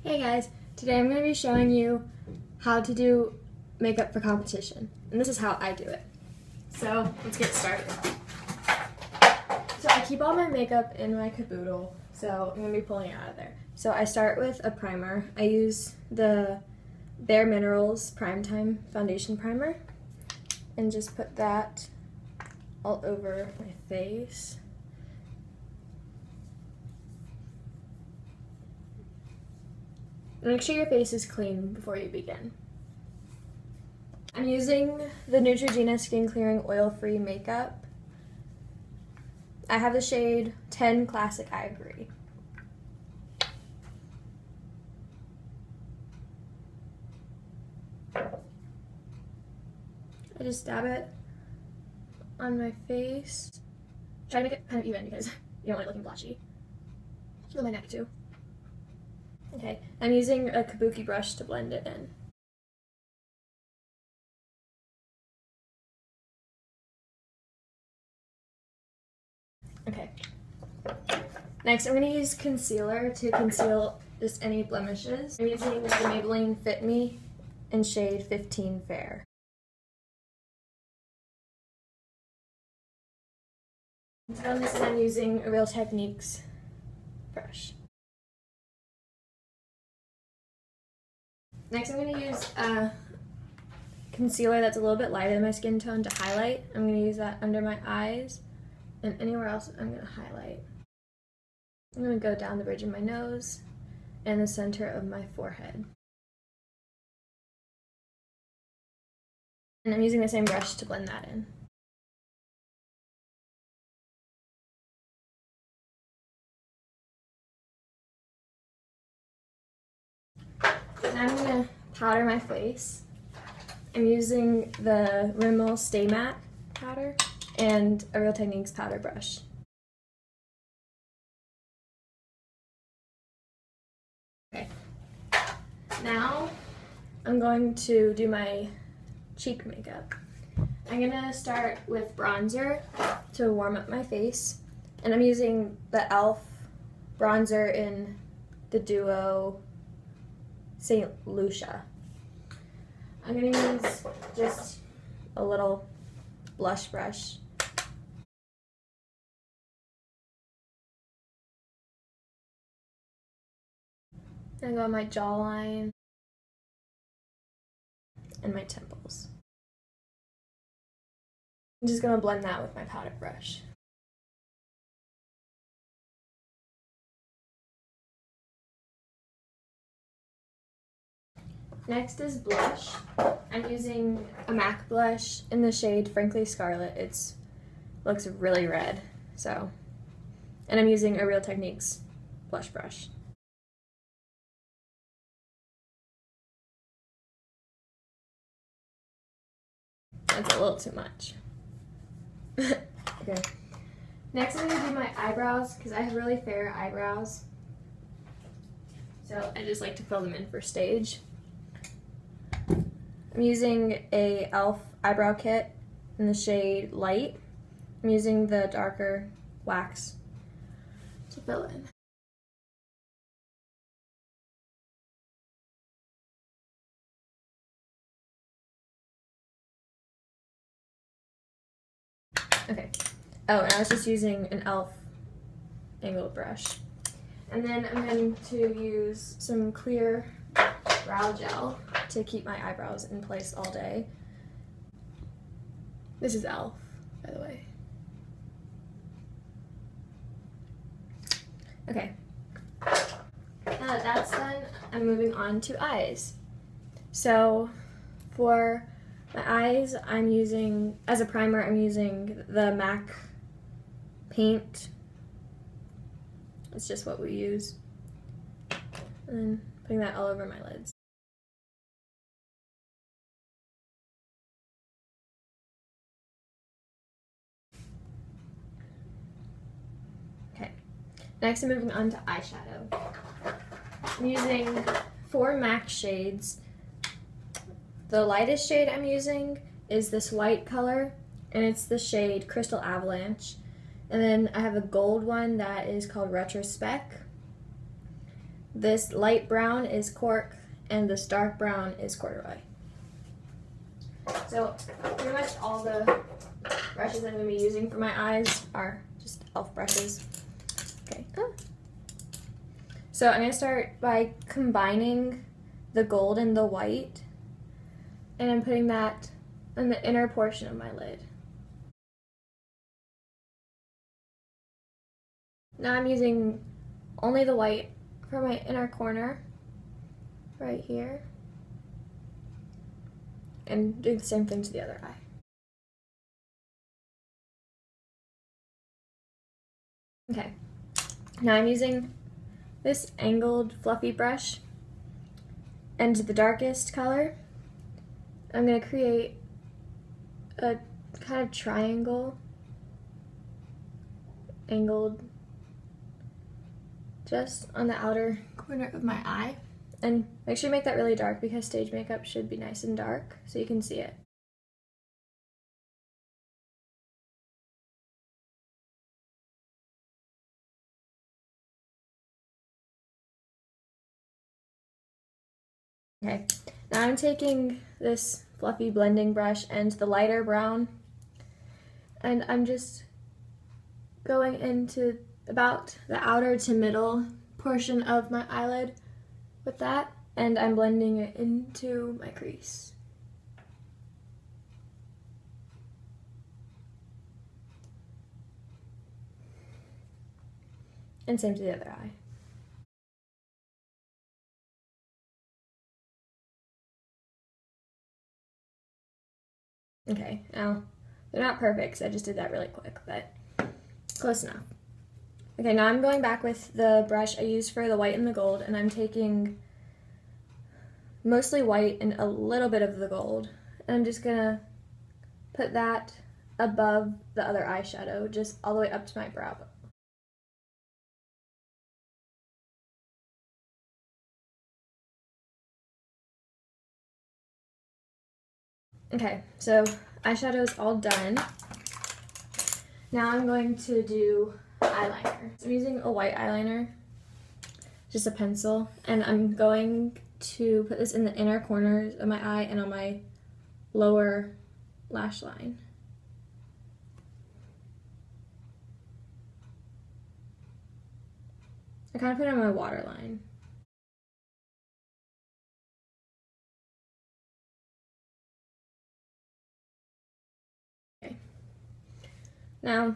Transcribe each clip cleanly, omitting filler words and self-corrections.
Hey guys, today I'm going to be showing you how to do makeup for competition, and this is how I do it. So let's get started. So I keep all my makeup in my caboodle, so I'm going to be pulling it out of there. So I start with a primer. I use the Bare Minerals Primetime Foundation Primer, and just put that all over my face. Make sure your face is clean before you begin. I'm using the Neutrogena Skin Clearing Oil-Free Makeup. I have the shade 10 Classic Ivory. I just dab it on my face. Try to make it kind of even because you don't want it looking blotchy. On my neck too. Okay, I'm using a kabuki brush to blend it in. Okay. Next, I'm going to use concealer to conceal just any blemishes. I'm using the Maybelline Fit Me in shade 15 Fair. To run this, I'm using a Real Techniques brush. Next, I'm going to use a concealer that's a little bit lighter than my skin tone to highlight. I'm going to use that under my eyes and anywhere else I'm going to highlight. I'm going to go down the bridge of my nose and the center of my forehead. And I'm using the same brush to blend that in. Now I'm going to powder my face. I'm using the Rimmel Stay Matte powder and a Real Techniques powder brush. Okay. Now I'm going to do my cheek makeup. I'm going to start with bronzer to warm up my face. And I'm using the e.l.f. bronzer in the duo St. Lucia. I'm going to use just a little blush brush. And go on my jawline and my temples. I'm just going to blend that with my powder brush. Next is blush. I'm using a MAC blush in the shade Frankly Scarlet. It looks really red, and I'm using a Real Techniques blush brush. That's a little too much. Okay. Next I'm going to do my eyebrows because I have really fair eyebrows. So I just like to fill them in for stage. I'm using a e.l.f. eyebrow kit in the shade Light. I'm using the darker wax to fill in. Okay. Oh, and I was just using an e.l.f. angled brush. And then I'm going to use some clear brow gel to keep my eyebrows in place all day. This is e.l.f., by the way. Okay. Now that that's done, I'm moving on to eyes. So for my eyes, I'm using, as a primer, I'm using the MAC paint. It's just what we use. And then putting that all over my lids. Okay, next I'm moving on to eyeshadow. I'm using 4 MAC shades. The lightest shade I'm using is this white color, and it's the shade Crystal Avalanche. And then I have a gold one that is called Retrospect. this light brown is cork and this dark brown is corduroy. So pretty much all the brushes I'm going to be using for my eyes are just e.l.f. brushes. Okay. So I'm going to start by combining the gold and the white, and I'm putting that in the inner portion of my lid. Now I'm using only the white for my inner corner, right here, and doing the same thing to the other eye. Okay, now I'm using this angled fluffy brush, and the darkest color, I'm going to create a kind of triangle, angled just on the outer corner of my eye. And make sure you make that really dark because stage makeup should be nice and dark so you can see it. Okay, now I'm taking this fluffy blending brush and the lighter brown, and I'm just going into about the outer to middle portion of my eyelid with that, and I'm blending it into my crease. And same to the other eye. Okay, now they're not perfect, so I just did that really quick, but close enough. Okay, now I'm going back with the brush I used for the white and the gold, and I'm taking mostly white and a little bit of the gold, and I'm just gonna put that above the other eyeshadow, just all the way up to my brow bone. Okay, so eyeshadow is all done. Now I'm going to do eyeliner. So I'm using a white eyeliner, just a pencil, and I'm going to put this in the inner corners of my eye and on my lower lash line. I kind of put it on my waterline. Okay. Now,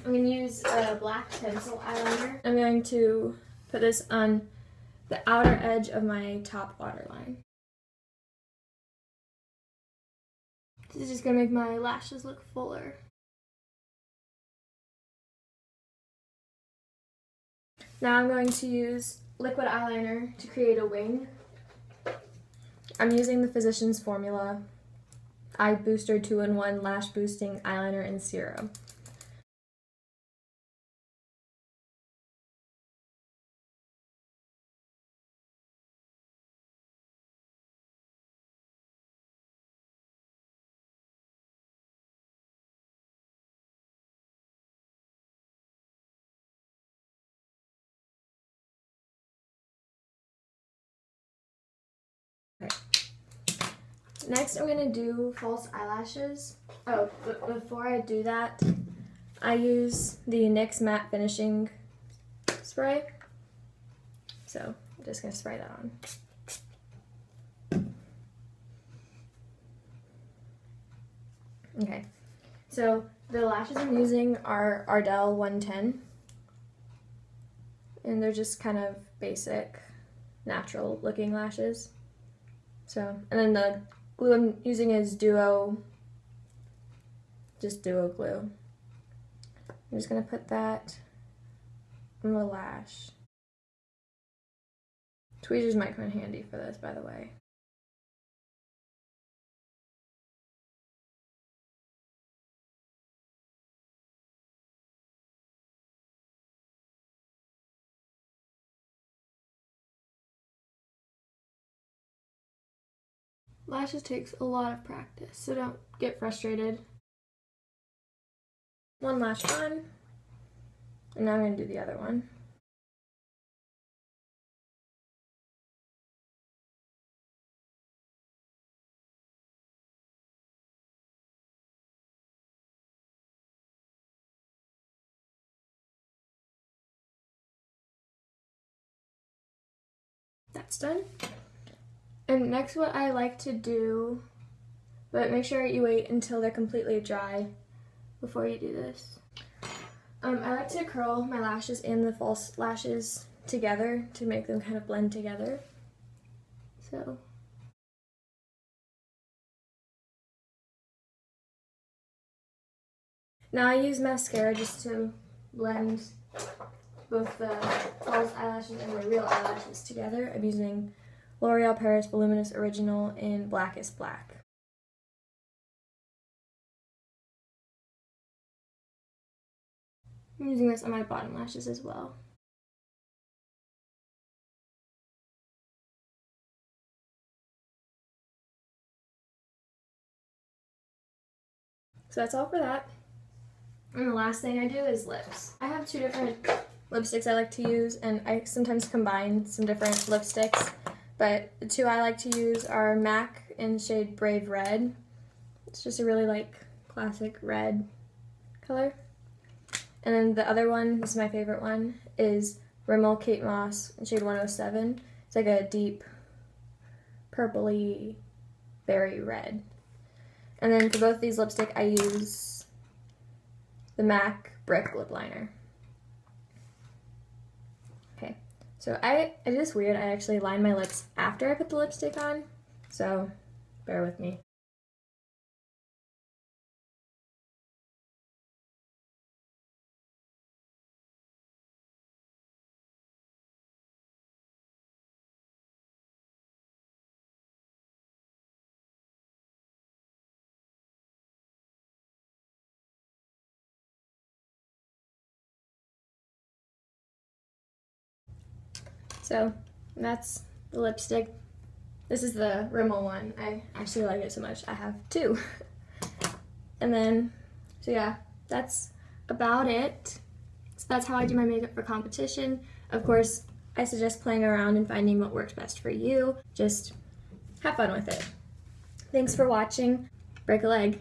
I'm going to use a black pencil eyeliner. I'm going to put this on the outer edge of my top waterline. This is just going to make my lashes look fuller. Now I'm going to use liquid eyeliner to create a wing. I'm using the Physicians Formula Eye Booster 2-in-1 Lash Boosting Eyeliner in Serum. Okay. Next I'm going to do false eyelashes. Oh, but before I do that, I use the NYX Matte Finishing Spray. So I'm just going to spray that on. Okay, so the lashes I'm using are Ardell 110. And they're just kind of basic, natural looking lashes. So, and then the glue I'm using is Duo, just Duo glue. I'm just gonna put that on the lash. Tweezers might come in handy for this, by the way. Lashes takes a lot of practice, so don't get frustrated. One lash on, and now I'm going to do the other one. that's done. And next what I like to do, but make sure you wait until they're completely dry before you do this. I like to curl my lashes and the false lashes together to make them kind of blend together. So. Now I use mascara just to blend both the false eyelashes and the real eyelashes together. I'm using L'Oreal Paris Voluminous Original in Blackest Black. I'm using this on my bottom lashes as well. So that's all for that. And the last thing I do is lips. I have two different lipsticks I like to use, and I sometimes combine some different lipsticks, but the two I like to use are MAC in shade Brave Red. It's just a really like classic red color. And then the other one, this is my favorite one, is Rimmel Kate Moss in shade 107. It's like a deep purpley berry red. And then for both these lipstick, I use the MAC Brick Lip Liner. Okay, so I do this weird, I actually line my lips after I put the lipstick on, so bear with me. So that's the lipstick. This is the Rimmel one. I actually like it so much. I have two. And then, so yeah, that's about it. So that's how I do my makeup for competition. Of course, I suggest playing around and finding what works best for you. Just have fun with it. Thanks for watching. Break a leg.